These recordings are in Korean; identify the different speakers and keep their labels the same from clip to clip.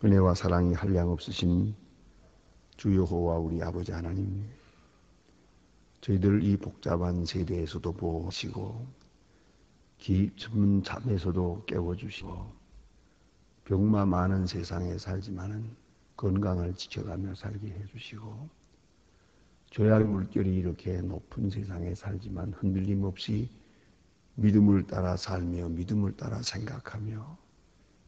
Speaker 1: 은혜와 사랑이 한량없으신 주 여호와 우리 아버지 하나님, 저희들 이 복잡한 세대에서도 보시고 깊은 잠에서도 깨워주시고 병마 많은 세상에 살지만은 건강을 지켜가며 살게 해주시고 죄악 물결이 이렇게 높은 세상에 살지만 흔들림 없이 믿음을 따라 살며 믿음을 따라 생각하며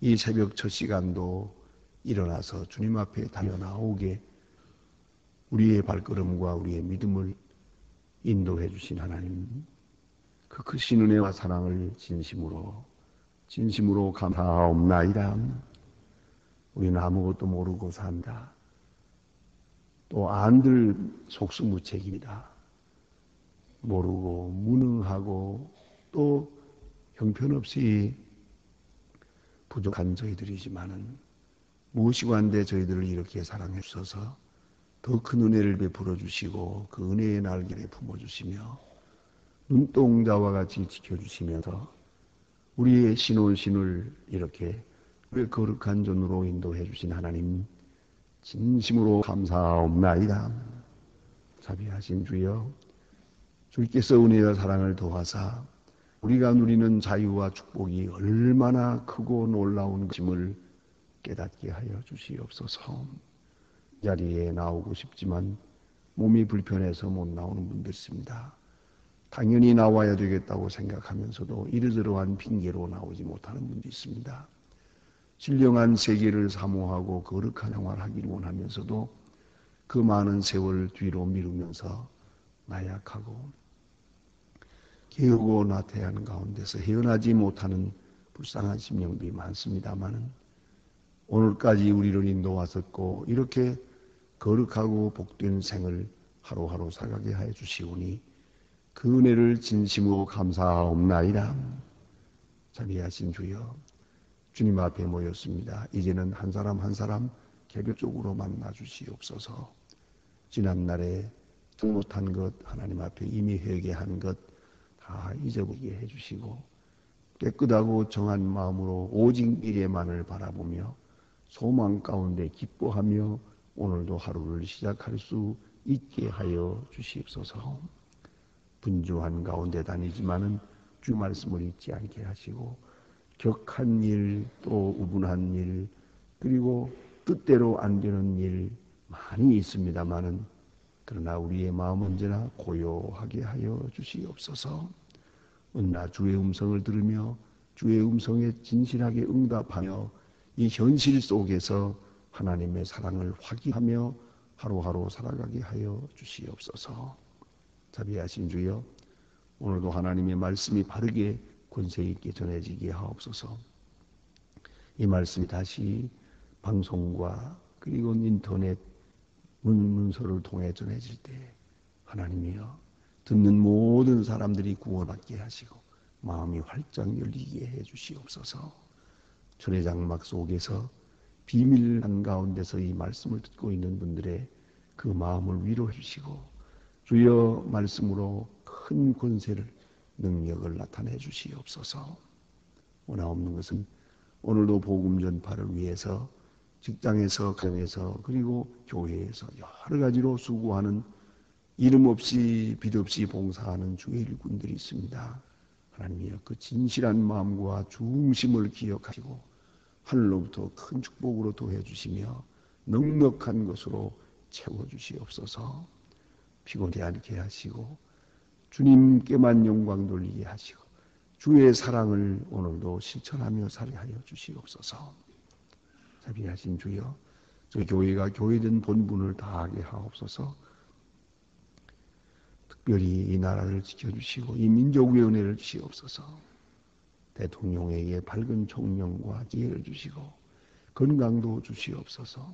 Speaker 1: 이 새벽 첫 시간도 일어나서 주님 앞에 달려나오게 우리의 발걸음과 우리의 믿음을 인도해 주신 하나님, 그 크신 은혜와 사랑을 진심으로 감사하옵나이다. 우리는 아무것도 모르고 산다. 또 안들 속수무책입니다. 모르고 무능하고 또 형편없이 부족한 저희들이지만은 무엇이관데 저희들을 이렇게 사랑해 주셔서 더 큰 은혜를 베풀어 주시고 그 은혜의 날개를 품어주시며 눈동자와 같이 지켜주시면서 우리의 신을 이렇게 거룩한 존으로 인도해 주신 하나님, 진심으로 감사하옵나이다. 자비하신 주여, 주께서 은혜와 사랑을 도하사 우리가 누리는 자유와 축복이 얼마나 크고 놀라운 것임을 깨닫게 하여 주시옵소서. 이 자리에 나오고 싶지만 몸이 불편해서 못 나오는 분들 있습니다. 당연히 나와야 되겠다고 생각하면서도 이러저러한 핑계로 나오지 못하는 분도 있습니다. 신령한 세계를 사모하고 거룩한 생활을 하기를 원하면서도 그 많은 세월 뒤로 미루면서 나약하고 게으르고 나태한 가운데서 헤어나지 못하는 불쌍한 심령들이 많습니다마는 오늘까지 우리를 인도하셨고 이렇게 거룩하고 복된 생을 하루하루 살아가게 하여 주시오니 그 은혜를 진심으로 감사하옵나이다. 자비하신 주여, 주님 앞에 모였습니다. 이제는 한 사람 한 사람 개별적으로 만나 주시옵소서. 지난날에 잘못한 것, 하나님 앞에 이미 회개한 것 다 잊어버리게 해주시고 깨끗하고 정한 마음으로 오직 미래만을 바라보며 소망 가운데 기뻐하며 오늘도 하루를 시작할 수 있게 하여 주시옵소서. 분주한 가운데 다니지만은 주 말씀을 잊지 않게 하시고 격한 일, 또 우분한 일, 그리고 뜻대로 안 되는 일 많이 있습니다마는 그러나 우리의 마음 언제나 고요하게 하여 주시옵소서. 언제나 주의 음성을 들으며 주의 음성에 진실하게 응답하며 이 현실 속에서 하나님의 사랑을 확인하며 하루하루 살아가게 하여 주시옵소서. 자비하신 주여, 오늘도 하나님의 말씀이 바르게 권세 있게 전해지게 하옵소서. 이 말씀이 다시 방송과 그리고 인터넷 문서를 통해 전해질 때 하나님이여, 듣는 모든 사람들이 구원받게 하시고 마음이 활짝 열리게 해 주시옵소서. 철의 장막 속에서 비밀 한가운데서 이 말씀을 듣고 있는 분들의 그 마음을 위로해 주시고 주여 말씀으로 큰 권세를, 능력을 나타내 주시옵소서. 원하옵는 것은 오늘도 복음 전파를 위해서 직장에서, 가정에서, 그리고 교회에서 여러 가지로 수고하는 이름 없이 빛 없이 봉사하는 주의 일꾼들이 있습니다. 하나님이여, 그 진실한 마음과 중심을 기억하시고 하늘로부터 큰 축복으로 도해 주시며 넉넉한 것으로 채워 주시옵소서. 피곤하지 않게 하시고 주님께만 영광 돌리게 하시고 주의 사랑을 오늘도 실천하며 살게 하여 주시옵소서. 자비하신 주여, 저희 교회가 교회된 본분을 다하게 하옵소서. 특별히 이 나라를 지켜주시고 이 민족의 은혜를 주시옵소서. 대통령에게 밝은 총명과 지혜를 주시고 건강도 주시옵소서.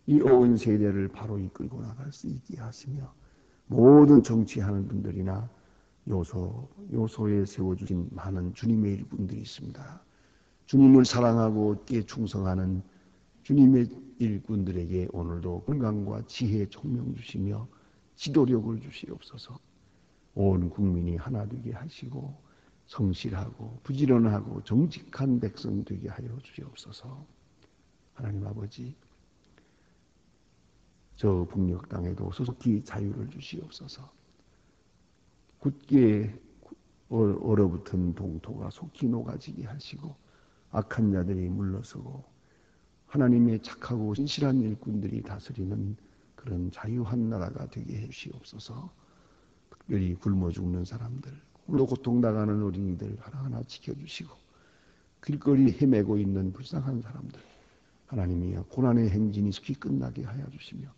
Speaker 1: 이 어은 세대를 바로 이끌고 나갈 수 있게 하시며 모든 정치하는 분들이나 요소에 세워주신 많은 주님의 일꾼들이 있습니다. 주님을 사랑하고 때에 충성하는 주님의 일꾼들에게 오늘도 건강과 지혜, 총명 주시며 지도력을 주시옵소서. 온 국민이 하나 되게 하시고 성실하고 부지런하고 정직한 백성 되게 하여 주시옵소서. 하나님 아버지, 저 북녘 땅에도 속히 자유를 주시옵소서. 굳게 얼어붙은 동토가 속히 녹아지게 하시고 악한 자들이 물러서고 하나님의 착하고 신실한 일꾼들이 다스리는 그런 자유한 나라가 되게 해 주시옵소서. 특별히 굶어 죽는 사람들, 홀로 고통당하는 어린이들 하나하나 지켜주시고 길거리 헤매고 있는 불쌍한 사람들, 하나님이여 고난의 행진이 속히 끝나게 하여 주시며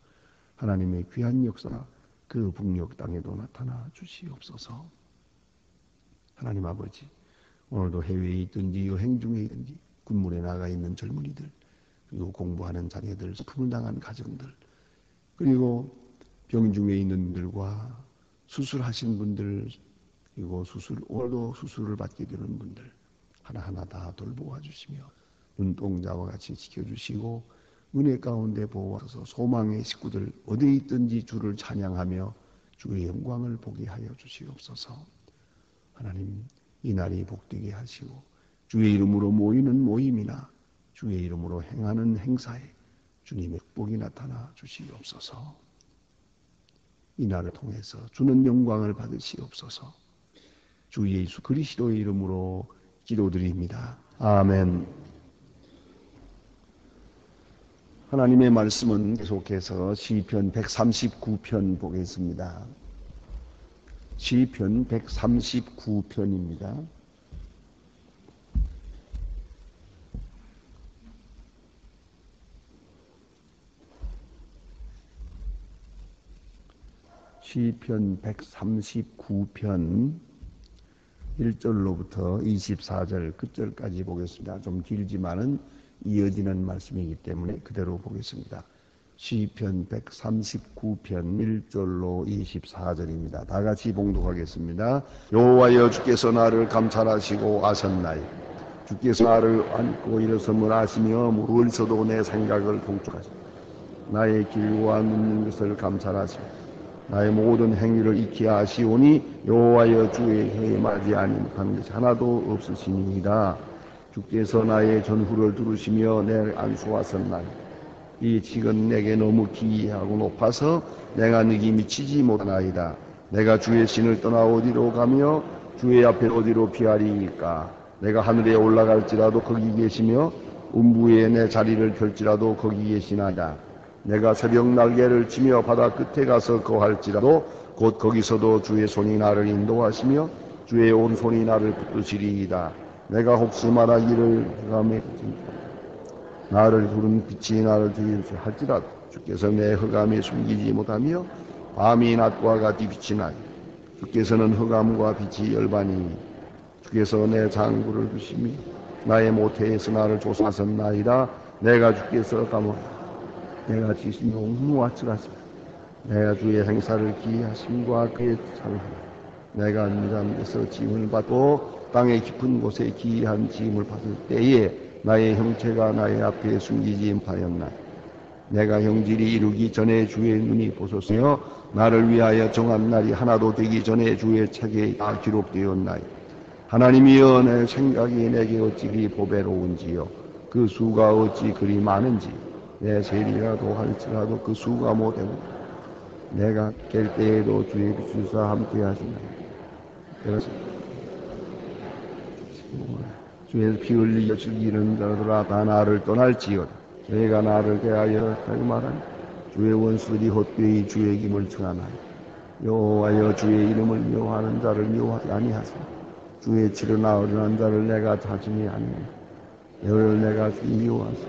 Speaker 1: 하나님의 귀한 역사가 그 북녘 땅에도 나타나 주시옵소서. 하나님 아버지, 오늘도 해외에 있든지 여행 중에 있든지 군문에 나가 있는 젊은이들, 그리고 공부하는 자녀들, 슬픔을 당한 가정들, 그리고 병중에 있는 분들과 수술하신 분들, 그리고 오늘도 수술을 받게 되는 분들 하나하나 다 돌보아 주시며 눈동자와 같이 지켜주시고 은혜 가운데 보호하셔서 소망의 식구들 어디에 있든지 주를 찬양하며 주의 영광을 보게 하여 주시옵소서. 하나님, 이 날이 복되게 하시고 주의 이름으로 모이는 모임이나 주의 이름으로 행하는 행사에 주님의 축복이 나타나 주시옵소서. 이 날을 통해서 주는 영광을 받으시옵소서. 주 예수 그리스도의 이름으로 기도드립니다. 아멘. 하나님의 말씀은 계속해서 시편 139편 보겠습니다. 시편 139편입니다. 시편 139편 1절로부터 24절 끝절까지 보겠습니다. 좀 길지만은 이어지는 말씀이기 때문에 그대로 보겠습니다. 시편 139편 1절로 24절입니다. 다 같이 봉독하겠습니다. 여호와여, 주께서 나를 감찰하시고 아셨나이. 주께서 나를 안고 일어섬을 아시며 무엇에서도 내 생각을 동촉하시고 나의 길과 눕는 것을 감찰하시고 나의 모든 행위를 익히 아시오니 여호와여, 주의 해에 맞지 아니한 것이 하나도 없으시니이다. 주께서 나의 전후를 들으시며 내 안수하셨나니 이 직은 내게 너무 기이하고 높아서 내가 능히 미치지 못하나이다. 내가 주의 신을 떠나 어디로 가며 주의 앞에 어디로 피하리이까. 내가 하늘에 올라갈지라도 거기 계시며 음부에 내 자리를 펼지라도 거기 계시나이다. 내가 새벽 날개를 치며 바다 끝에 가서 거할지라도 곧 거기서도 주의 손이 나를 인도하시며 주의 오른손이 나를 붙드시리이다. 내가 혹시 말하기를 흑암에 나를 부른 빛이 나를 뒤일지 할지라도 주께서 내 흑암에 숨기지 못하며 밤이 낮과 같이 비치나니 주께서는 흑암과 빛이 열반이니 주께서 내 장구를 두시며 나의 모태에서 나를 조사하셨나이다. 내가 주께서 감옥 내가 지시며 무화치라시며 내가 주의 행사를 기이하심과 그의 찬양 내가 잠에서 짐을 받고 땅의 깊은 곳에 기이한 짐을 받을 때에 나의 형체가 나의 앞에 숨기지 못하였나이. 내가 형질이 이루기 전에 주의 눈이 보셨으며 나를 위하여 정한 날이 하나도 되기 전에 주의 책에 다 기록되었나이. 하나님이여, 내 생각이 내게 어찌 그리 보배로운지요 그 수가 어찌 그리 많은지 내 세리라도 할지라도 그 수가 못되고 내가 깰 때에도 주의 빛주사 함께 하시나이. 주의 피 흘리며 즐기는 자들아 다 나를 떠날지어다. 내가 나를 대하여 말하니 주의 원수들이 헛되이 주의 김을 청하나이. 여호와여, 주의 이름을 묘하는 자를 묘하지 아니하소서. 주의 치르나 어른한 자를 내가 자중히 아니하니 너를 내가 미워하소서.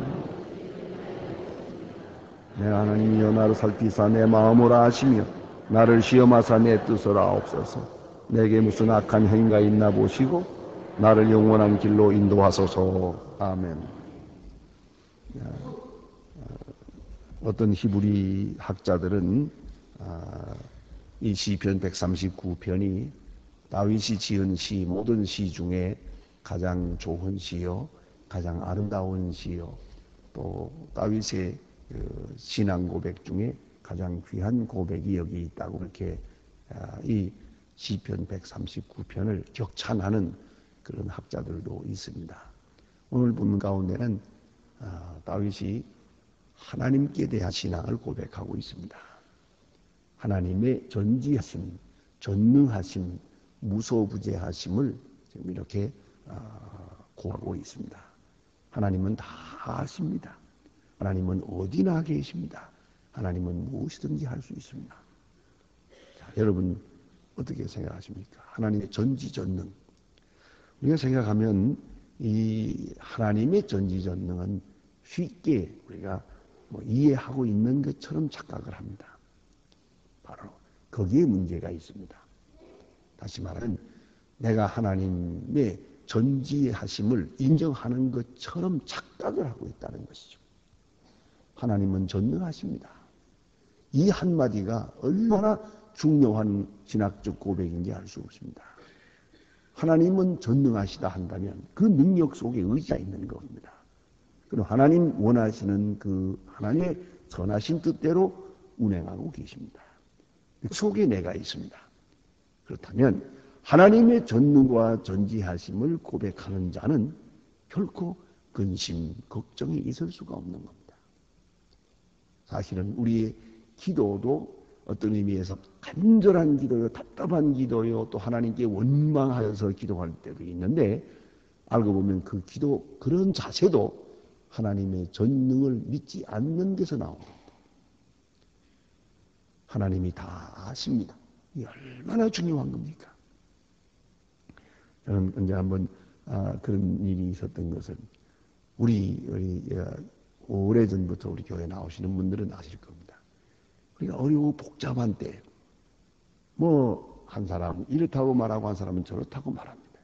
Speaker 1: 내 하나님이여, 나를 살피사 내 마음을 아시며 나를 시험하사 내 뜻을 아옵소서. 내게 무슨 악한 행위가 있나 보시고 나를 영원한 길로 인도하소서. 아멘. 어떤 히브리 학자들은 이 시편 139편이 다윗이 지은 시 모든 시 중에 가장 좋은 시요 가장 아름다운 시요 또 다윗의 신앙 고백 중에 가장 귀한 고백이 여기 있다고 그렇게 이 시편 139편을 격찬하는 그런 학자들도 있습니다. 오늘 본문 가운데는 다윗이 하나님께 대한 신앙을 고백하고 있습니다. 하나님의 전지하심, 전능하심, 무소부재하심을 지금 이렇게 고하고 있습니다. 하나님은 다 아십니다. 하나님은 어디나 계십니다. 하나님은 무엇이든지 할 수 있습니다. 자, 여러분 어떻게 생각하십니까? 하나님의 전지전능. 우리가 생각하면 이 하나님의 전지전능은 쉽게 우리가 이해하고 있는 것처럼 착각을 합니다. 바로 거기에 문제가 있습니다. 다시 말하면 내가 하나님의 전지하심을 인정하는 것처럼 착각을 하고 있다는 것이죠. 하나님은 전능하십니다. 이 한마디가 얼마나 중요한 신학적 고백인지 알 수 없습니다. 하나님은 전능하시다 한다면 그 능력 속에 의지가 있는 겁니다. 그럼 하나님 원하시는 그 하나님의 선하신 뜻대로 운행하고 계십니다. 그 속에 내가 있습니다. 그렇다면 하나님의 전능과 전지하심을 고백하는 자는 결코 근심, 걱정이 있을 수가 없는 겁니다. 사실은 우리의 기도도 어떤 의미에서 간절한 기도요, 답답한 기도요, 또 하나님께 원망하여서 기도할 때도 있는데 알고 보면 그 기도, 그런 자세도 하나님의 전능을 믿지 않는 데서 나옵니다. 하나님이 다 아십니다. 이게 얼마나 중요한 겁니까? 저는 언제 한번 그런 일이 있었던 것은 우리 오래전부터 우리 교회 나오시는 분들은 아실 겁니다. 우리가 어려워 복잡한 때 한 사람 이렇다고 말하고 한 사람은 저렇다고 말합니다.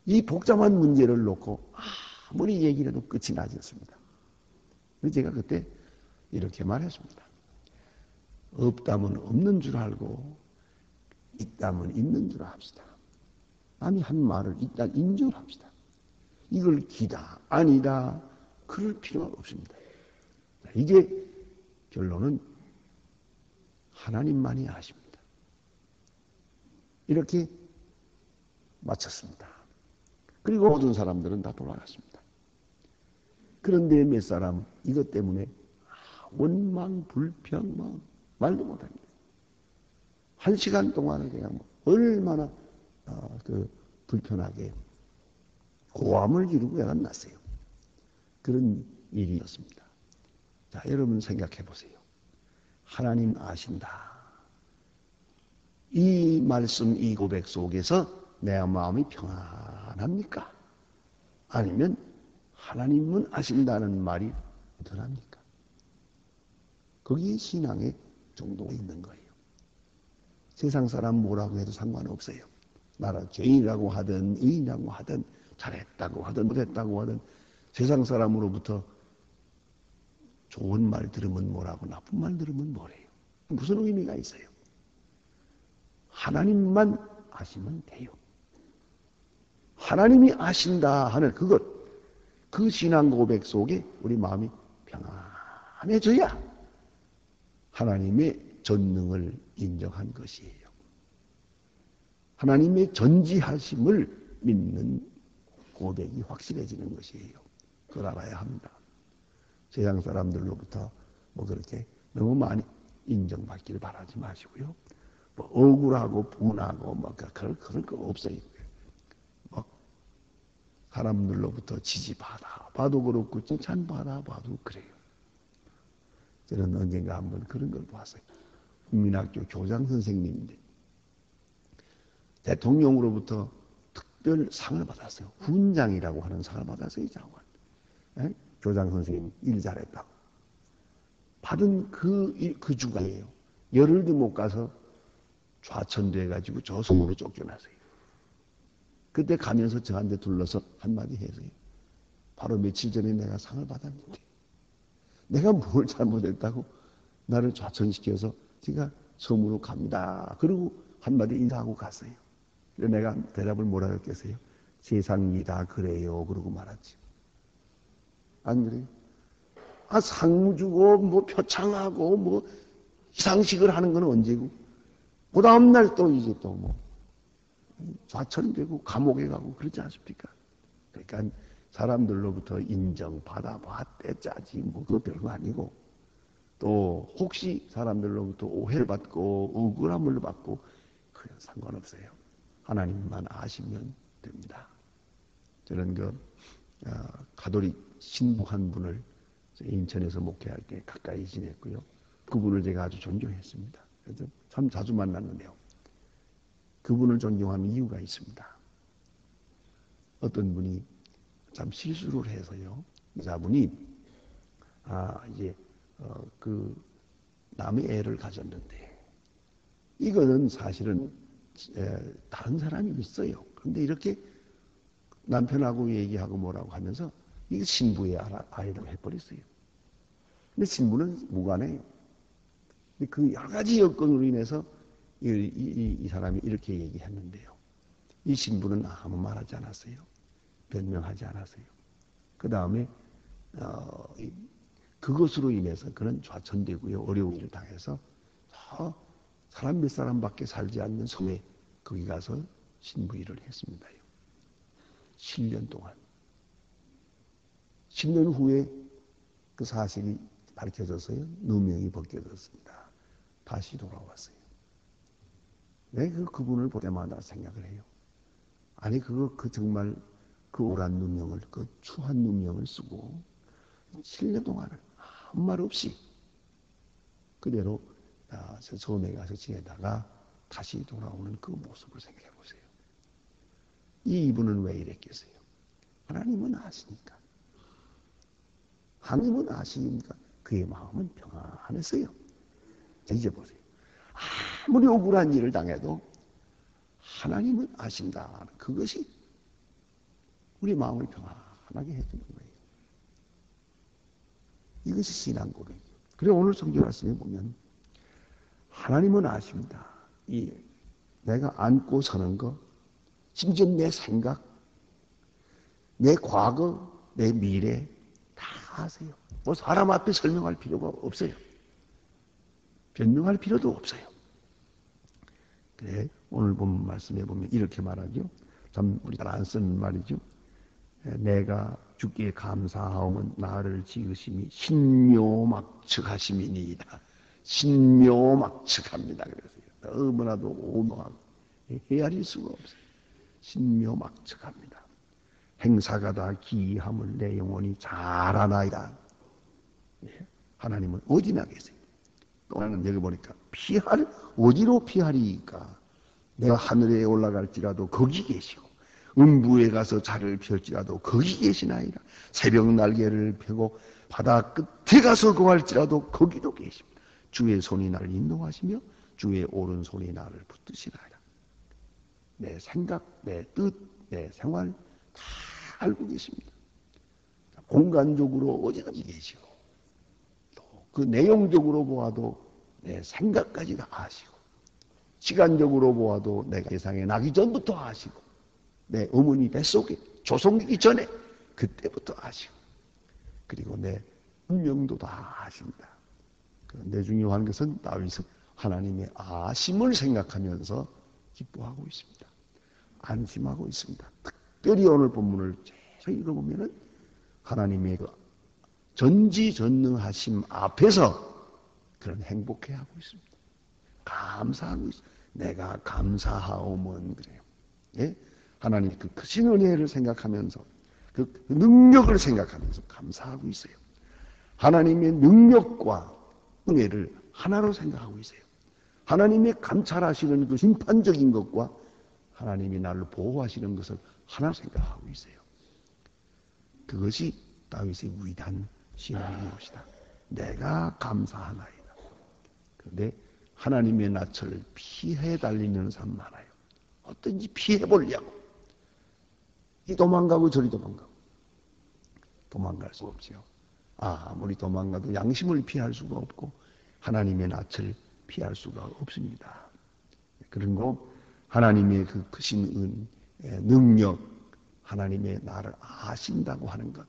Speaker 1: 이 복잡한 문제를 놓고 아무리 얘기를 해도 끝이 나지 않습니다. 그래서 제가 그때 이렇게 말했습니다. 없다면 없는 줄 알고 있다면 있는 줄 합시다. 남이 한 말을 일단 인정합시다. 이걸 기다, 아니다, 그럴 필요가 없습니다. 이게 결론은 하나님만이 아십니다. 이렇게 마쳤습니다. 그리고 모든 사람들은 다 돌아갔습니다. 그런데 몇 사람 이것 때문에 원망, 불평, 말도 못합니다. 1시간 동안은 그냥 얼마나 불편하게 고함을 지르고 애가 났어요. 그런 일이 있었습니다. 자, 여러분 생각해 보세요. 하나님 아신다. 이 말씀, 이 고백 속에서 내 마음이 평안합니까? 아니면 하나님은 아신다는 말이 덜합니까? 거기에 신앙의 정도가 있는 거예요. 세상 사람 뭐라고 해도 상관없어요. 나라 죄인이라고 하든 의인이라고 하든 잘했다고 하든 못했다고 하든 세상 사람으로부터 좋은 말 들으면 뭐라고 나쁜 말 들으면 뭐래요. 무슨 의미가 있어요? 하나님만 아시면 돼요. 하나님이 아신다 하는 그것, 그 신앙 고백 속에 우리 마음이 평안해져야 하나님의 전능을 인정한 것이에요. 하나님의 전지하심을 믿는 고백이 확실해지는 것이에요. 그걸 알아야 합니다. 세상 사람들로부터 그렇게 너무 많이 인정받기를 바라지 마시고요. 억울하고 분하고 그런 거 없어요. 사람들로부터 지지받아 봐도 그렇고 칭찬받아 봐도 그래요. 저는 언젠가 한번 그런 걸 봤어요. 국민학교 교장 선생님인데 대통령으로부터 특별 상을 받았어요. 훈장이라고 하는 상을 받았어요. 장관. 교장 선생님 일 잘했다고. 받은 그 주간이에요. 열흘도 못 가서 좌천돼가지고 조선으로 쫓겨났어요. 그때 가면서 저한테 둘러서 한마디 했어요. 바로 며칠 전에 내가 상을 받았는데 내가 뭘 잘못했다고 나를 좌천시켜서 제가 섬으로 갑니다. 그리고 한마디 인사하고 갔어요. 그래서 내가 대답을 뭐라 했겠어요? 세상이 다 그래요. 그러고 말았지. 안 그래요? 상 주고 표창하고 시상식을 하는 건 언제고 그 다음날 또 이제 또 좌천되고 감옥에 가고 그러지 않습니까? 그러니까 사람들로부터 인정받아봤대 짜지 뭐 그거 별거 아니고, 또 혹시 사람들로부터 오해를 받고 억울함을 받고 그건 상관없어요. 하나님만 아시면 됩니다. 저는 가톨릭 신부 한 분을 인천에서 목회할 때 가까이 지냈고요. 그분을 제가 아주 존경했습니다. 그래서 참 자주 만났는데요. 그분을 존경하는 이유가 있습니다. 어떤 분이 참 실수를 해서요. 여자분이 그 남의 애를 가졌는데, 이거는 사실은 다른 사람이 있어요. 그런데 이렇게 남편하고 얘기하고 뭐라고 하면서 이게 신부의 아이라고 해버렸어요. 근데 신부는 무관해요. 근데 그 여러 가지 여건으로 인해서 이 사람이 이렇게 얘기했는데요. 이 신부는 아무 말하지 않았어요. 변명하지 않았어요. 그 다음에 그것으로 인해서 그는 좌천되고요. 어려운 일을 당해서 사람 몇 사람밖에 살지 않는 섬에 거기 가서 신부 일을 했습니다. 7년 동안. 10년 후에 그 사실이 밝혀져서요. 누명이 벗겨졌습니다. 다시 돌아왔어요. 왜 그분을 볼 때마다 생각을 해요. 아니 그 정말 그 오란 누명을, 그 추한 누명을 쓰고 7년 동안을 아무 말 없이 그대로 저 섬에 가서 지내다가 다시 돌아오는 그 모습을 생각해 보세요. 이분은 왜 이랬겠어요? 하나님은 아시니까. 하나님은 아시니까 그의 마음은 평안했어요. 이제 보세요. 아무리 억울한 일을 당해도 하나님은 아신다. 그것이 우리 마음을 평안하게 해주는 거예요. 이것이 신앙 고백이에요. 그래서 오늘 성경 말씀에 보면 하나님은 아십니다. 내가 안고 서는 것, 심지어 내 생각, 내 과거, 내 미래 다 아세요. 뭐 사람 앞에 설명할 필요가 없어요. 변명할 필요도 없어요. 그래, 오늘 본 말씀에 보면 이렇게 말하죠. 참 우리 잘 안 쓰는 말이죠. 내가 주께 감사하오면 나를 지으심이 신묘막측하심이니이다. 신묘막측합니다. 그래서요. 너무나도 오묘하고 헤아릴 수가 없어요. 신묘막측합니다. 행사가 다 기이함을 내 영혼이 잘 아나이다. 하나님은 어디나 계세요. 또 하나는 여기 보니까 어디로 피하리까? 내가 하늘에 올라갈지라도 거기 계시고 음부에 가서 자리를 펼지라도 거기 계시나이다. 새벽 날개를 펴고 바다 끝에 가서 거할지라도 거기도 계십니다. 주의 손이 나를 인도하시며 주의 오른손이 나를 붙드시나이다. 내 생각, 내 뜻, 내 생활 다 알고 계십니다. 공간적으로 어디든지 계시고 또 그 내용적으로 보아도 내 생각까지 다 아시고 시간적으로 보아도 내가 세상에 나기 전부터 아시고 내 어머니 뱃속에 조성되기 전에 그때부터 아시고 그리고 내 운명도 다 아십니다. 그런데 중요한 것은 다윗은 하나님의 아심을 생각하면서 기뻐하고 있습니다. 안심하고 있습니다. 특별히 오늘 본문을 계속 읽어보면 하나님의 그 전지전능하심 앞에서 그런 행복해하고 있습니다. 감사하고 있습니다. 내가 감사하오면 그래요. 예? 하나님 그 크신 은혜를 생각하면서 그 능력을 생각하면서 감사하고 있어요. 하나님의 능력과 은혜를 하나로 생각하고 있어요. 하나님의 감찰하시는 그 심판적인 것과 하나님이 나를 보호하시는 것을 하나로 생각하고 있어요. 그것이 다윗의 위대한 신앙의 것이다. 내가 감사하나이다. 그런데 하나님의 낯을 피해 달리는 사람 많아요. 어떤지 피해 보려고. 이 도망가고 저리 도망가고. 도망갈 수 없지요. 아무리 도망가도 양심을 피할 수가 없고 하나님의 낯을 피할 수가 없습니다. 그리고 하나님의 그 크신 능력, 하나님의 나를 아신다고 하는 것,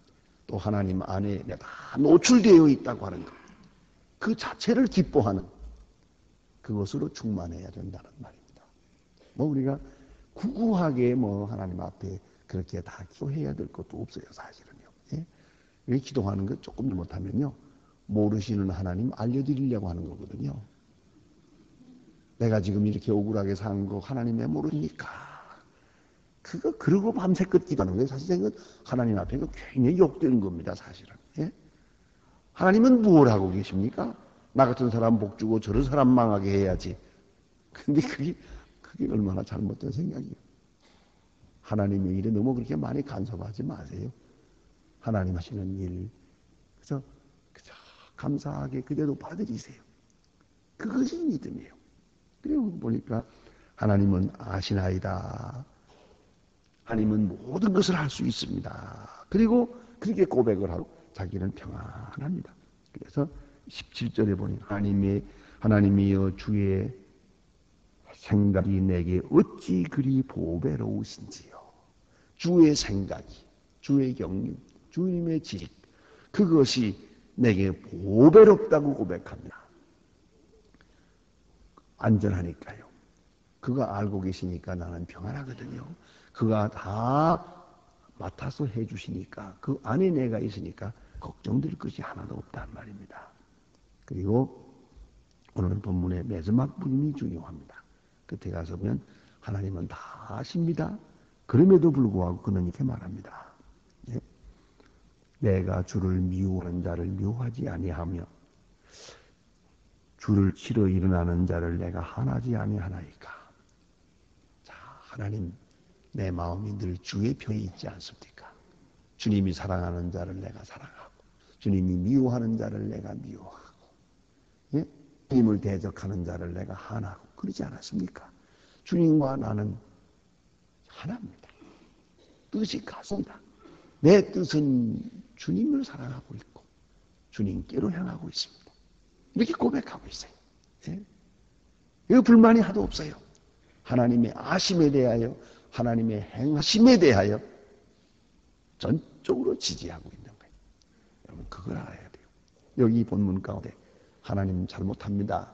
Speaker 1: 또 하나님 안에 내가 노출되어 있다고 하는 것, 그 자체를 기뻐하는 그것으로 충만해야 된다는 말입니다. 뭐 우리가 구구하게 뭐 하나님 앞에 그렇게 다 기도해야 될 것도 없어요, 사실은요. 예? 왜 기도하는 것 조금 못하면요, 모르시는 하나님 알려드리려고 하는 거거든요. 내가 지금 이렇게 억울하게 산 거 하나님 왜 모르니까. 그러고 밤새껏 기도하는 거예요. 사실 이건 하나님 앞에 굉장히 욕되는 겁니다, 사실은. 예? 하나님은 무엇을 하고 계십니까? 나 같은 사람 복 주고 저런 사람 망하게 해야지. 근데 그게 얼마나 잘못된 생각이에요. 하나님의 일에 너무 그렇게 많이 간섭하지 마세요. 하나님 하시는 일. 그래서 감사하게 그대로 받으리세요. 그것이 믿음이에요. 그리고 보니까 하나님은 아시나이다. 하나님은 모든 것을 할 수 있습니다. 그리고 그렇게 고백을 하고 자기는 평안합니다. 그래서 17절에 보니 하나님이여 주의 생각이 내게 어찌 그리 보배로우신지요. 주의 생각이, 주의 경륜, 주님의 지식, 그것이 내게 보배롭다고 고백합니다. 안전하니까요. 그가 알고 계시니까 나는 평안하거든요. 그가 다 맡아서 해주시니까, 그 안에 내가 있으니까 걱정될 것이 하나도 없단 말입니다. 그리고 오늘 본문의 마지막 부분이 중요합니다. 끝에 가서 보면 하나님은 다 아십니다. 그럼에도 불구하고 그는 이렇게 말합니다. 예? 내가 주를 미워하는 자를 미워하지 아니하며 주를 치러 일어나는 자를 내가 하나지 아니하나이까. 자, 하나님, 내 마음이 늘 주의 편에 있지 않습니까? 주님이 사랑하는 자를 내가 사랑하고 주님이 미워하는 자를 내가 미워하고, 예? 주님을 대적하는 자를 내가 하나하고 그러지 않았습니까? 주님과 나는 하나입니다. 뜻이 같습니다. 내 뜻은 주님을 사랑하고 있고 주님께로 향하고 있습니다. 이렇게 고백하고 있어요. 예? 이거 불만이 하도 없어요. 하나님의 아심에 대하여, 하나님의 행하심에 대하여 전적으로 지지하고 있는 거예요. 여러분, 그걸 알아야 돼요. 여기 본문 가운데 하나님 잘못합니다.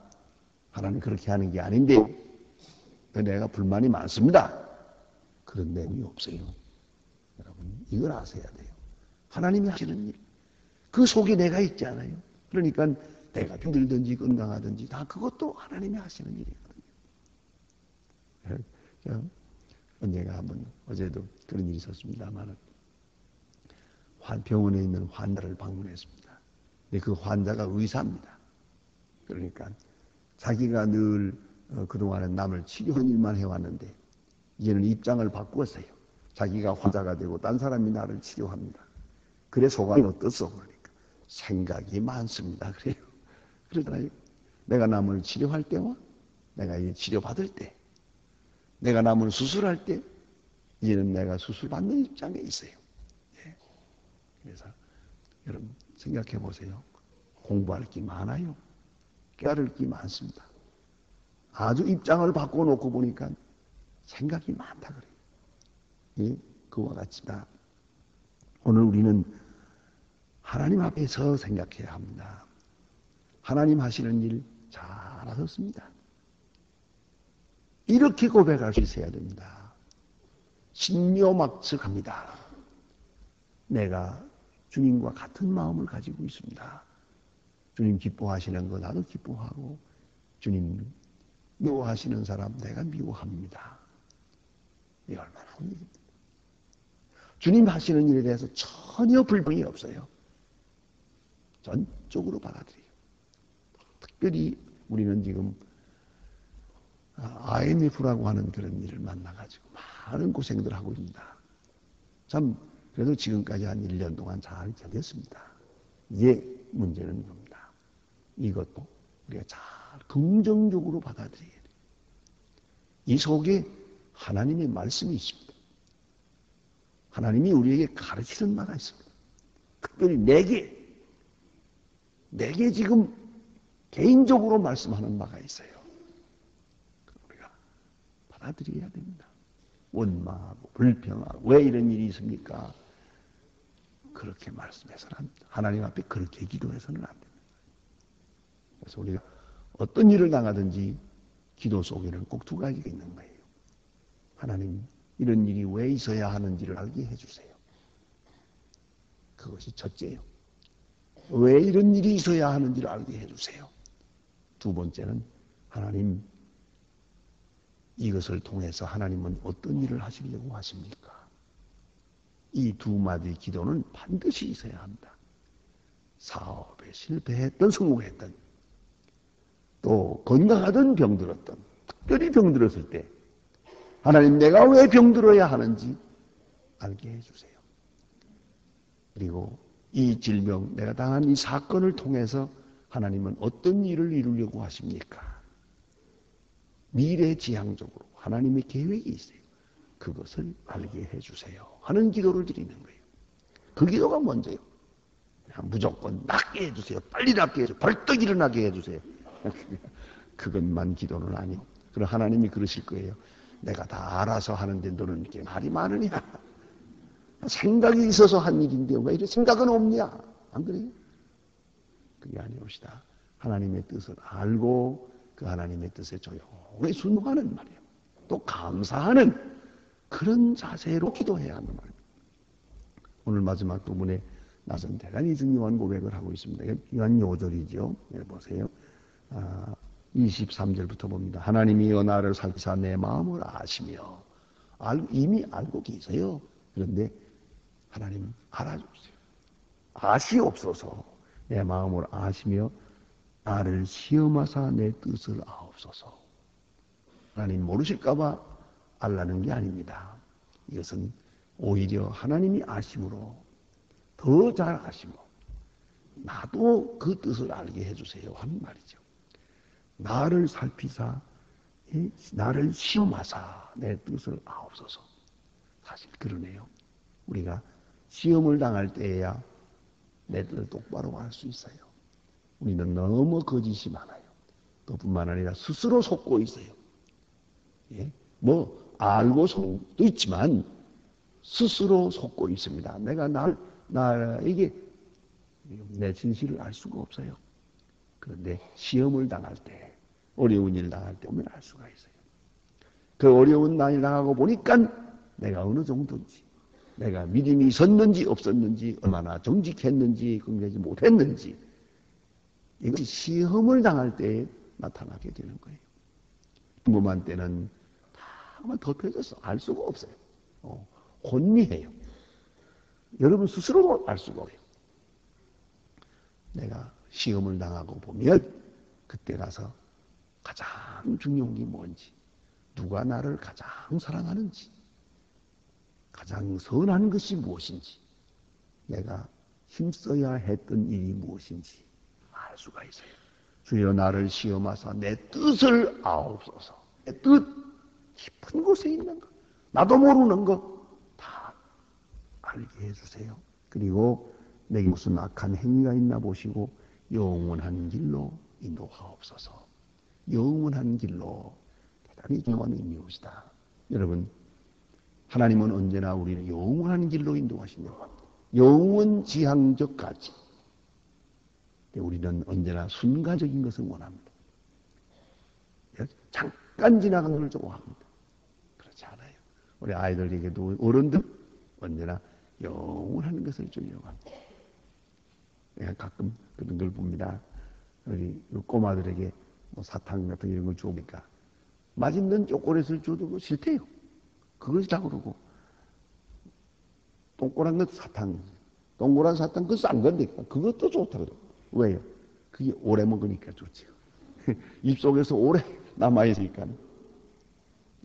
Speaker 1: 하나님 그렇게 하는 게 아닌데요. 내가 불만이 많습니다. 그런 내용이 없어요. 여러분, 이걸 아셔야 돼요. 하나님이 하시는 일, 그 속에 내가 있지 않아요. 그러니까 내가 힘들든지 건강하든지 다 그것도 하나님이 하시는 일이거든요. 언젠가 한번, 어제도 그런 일이 있었습니다만, 병원에 있는 환자를 방문했습니다. 근데 그 환자가 의사입니다. 그러니까 자기가 늘 그동안은 남을 치료하는 일만 해왔는데 이제는 입장을 바꾸었어요. 자기가 환자가 되고 딴 사람이 나를 치료합니다. 그래 소감이 어떻소? 그러니까 생각이 많습니다. 그래요. 그러잖아요. 내가 남을 치료할 때와 내가 치료받을 때, 내가 남을 수술할 때, 이제는 내가 수술받는 입장에 있어요. 네. 그래서 여러분 생각해 보세요. 공부할 게 많아요. 깨달을 게 많습니다. 아주 입장을 바꿔놓고 보니까 생각이 많다 그래요. 예? 그와 같습니다. 오늘 우리는 하나님 앞에서 생각해야 합니다. 하나님 하시는 일 잘하셨습니다. 이렇게 고백할 수 있어야 됩니다. 신묘막측합니다. 내가 주님과 같은 마음을 가지고 있습니다. 주님 기뻐하시는 거 나도 기뻐하고, 주님 미워하시는 사람 내가 미워합니다. 이게 얼마나 좋은 일입니다. 주님 하시는 일에 대해서 전혀 불평이 없어요. 전적으로 받아들여요. 특별히 우리는 지금 IMF라고 하는 그런 일을 만나가지고 많은 고생들 하고 있습니다. 참 그래도 지금까지 한 1년 동안 잘 견뎠습니다. 이제 문제는 겁니다. 이것도 우리가 잘 긍정적으로 받아들여야 돼요. 이 속에 하나님의 말씀이 있습니다. 하나님이 우리에게 가르치는 바가 있습니다. 특별히 내게 지금 개인적으로 말씀하는 바가 있어요. 우리가 받아들여야 됩니다. 원망하고 불평하고 왜 이런 일이 있습니까? 그렇게 말씀해서는 하나님 앞에 그렇게 기도해서는 안 됩니다. 그래서 우리가 어떤 일을 당하든지 기도 속에는 꼭 두 가지가 있는 거예요. 하나님, 이런 일이 왜 있어야 하는지를 알게 해주세요. 그것이 첫째예요. 왜 이런 일이 있어야 하는지를 알게 해주세요. 두 번째는 하나님, 이것을 통해서 하나님은 어떤 일을 하시려고 하십니까? 이 두 마디 기도는 반드시 있어야 합니다. 사업에 실패했던 성공했던, 또 건강하던 병들었던, 특별히 병들었을 때 하나님, 내가 왜 병들어야 하는지 알게 해주세요. 그리고 이 질병, 내가 당한 이 사건을 통해서 하나님은 어떤 일을 이루려고 하십니까? 미래지향적으로 하나님의 계획이 있어요. 그것을 알게 해주세요 하는 기도를 드리는 거예요. 그 기도가 먼저요. 그냥 무조건 낫게 해주세요. 빨리 낫게 해주세요. 벌떡 일어나게 해주세요. 그것만 기도는 아니요. 그럼 하나님이 그러실 거예요. 내가 다 알아서 하는데 너는 이렇게 말이 많으냐? 생각이 있어서 한 일인데 왜 이렇게 생각은 없냐? 안 그래요? 그게 아니옵시다. 하나님의 뜻을 알고 그 하나님의 뜻에 조용히 순종하는 말이에요. 또 감사하는 그런 자세로 기도해야 하는 말입니다. 오늘 마지막 부분에 나선 대단히 중요한 고백을 하고 있습니다. 이건 요절이죠. 보세요. 23절부터 봅니다. 하나님이여 나를 살피사 내 마음을 아시며, 이미 알고 계세요. 그런데 하나님 알아주세요. 아시옵소서. 내 마음을 아시며 나를 시험하사 내 뜻을 아옵소서. 하나님 모르실까봐 알라는 게 아닙니다. 이것은 오히려 하나님이 아심으로 더 잘 아시고 나도 그 뜻을 알게 해주세요 하는 말이죠. 나를 살피사 나를 시험하사 내 뜻을 아옵소서. 사실 그러네요. 우리가 시험을 당할 때에야 내 뜻을 똑바로 알 수 있어요. 우리는 너무 거짓이 많아요. 그뿐만 아니라 스스로 속고 있어요. 예? 뭐 알고 속도 있지만 스스로 속고 있습니다. 내가 나에게 내 진실을 알 수가 없어요. 그런데 시험을 당할 때, 어려운 일 당할 때 오면 알 수가 있어요. 그 어려운 날 당하고 보니까 내가 어느 정도인지, 내가 믿음이 있었는지 없었는지, 얼마나 정직했는지, 긍정하지 못했는지, 이것이 시험을 당할 때 나타나게 되는 거예요. 궁금한 때는 다만 덮여져서 알 수가 없어요. 혼미해요. 여러분 스스로도 알 수가 없어요. 내가 시험을 당하고 보면 그때 가서 가장 중요한 게 뭔지, 누가 나를 가장 사랑하는지, 가장 선한 것이 무엇인지, 내가 힘써야 했던 일이 무엇인지 알 수가 있어요. 주여 나를 시험하사 내 뜻을 아옵소서. 내 뜻, 깊은 곳에 있는 것, 나도 모르는 것 다 알게 해주세요. 그리고 내게 무슨 악한 행위가 있나 보시고 영원한 길로 인도하옵소서. 영원한 길로, 대단히 중요한 의미입니다. 여러분, 하나님은 언제나 우리를 영원한 길로 인도하시려고 합니다. 영원지향적 가치. 우리는 언제나 순간적인 것을 원합니다. 잠깐 지나간 것을 좋아합니다. 그렇지 않아요. 우리 아이들에게도 어른들 언제나 영원한 것을 주려고 합니다. 내가 가끔 그런 걸 봅니다. 우리 꼬마들에게 뭐 사탕 같은 이런 걸 주니까 맛있는 초콜릿을 줘도 싫대요. 그것이다 그러고 동그란 것 사탕, 동그란 사탕 그거 싼 건데 그것도 좋다 그러고. 왜요? 그게 오래 먹으니까 좋죠. 입속에서 오래 남아있으니까.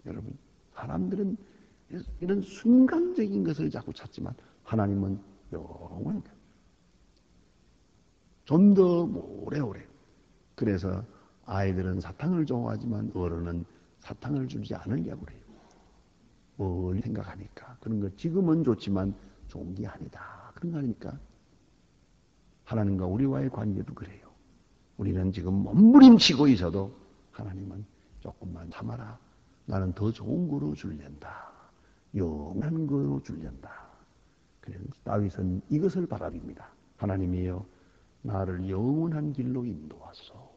Speaker 1: 여러분, 사람들은 이런 순간적인 것을 자꾸 찾지만 하나님은 영원한 것. 좀 더 오래오래. 그래서 아이들은 사탕을 좋아하지만 어른은 사탕을 주지 않으려고 그래요. 뭘 생각하니까. 그런 거 지금은 좋지만 좋은 게 아니다. 그런 거 아닙니까? 하나님과 우리와의 관계도 그래요. 우리는 지금 몸부림치고 있어도 하나님은 조금만 참아라. 나는 더 좋은 거로 줄련다. 영원한 거로 줄련다. 그래서 다윗은 이것을 바랍니다. 하나님이여 나를 영원한 길로 인도하소서.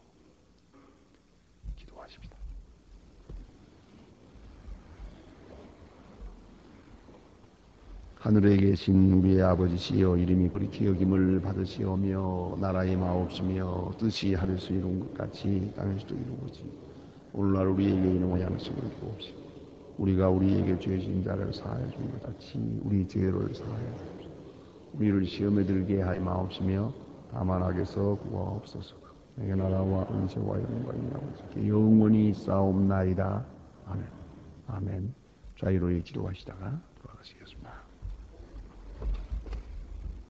Speaker 1: 기도하십니다. 하늘에 계신 우리의 아버지시여 이름이 그리키 여김을 받으시오며 나라의 마옵시며 뜻이 하늘에서 이룬 것 같이 땅에서도 이루어지 오늘날 우리에게 이름의 양식을 주옵시고 우리가 우리에게 죄 지은 자를 사하여 준 것 같이 우리 죄를 사하여 주옵시고 우리를 시험에 들게 하지 마옵시며 다만 악에서 구하옵소서. 내게 나라와 은혜와 영광이 아버지께 영원히 있사옵나이다. 아멘. 아멘. 자유로이 기도하시다가 돌아가시겠습니다.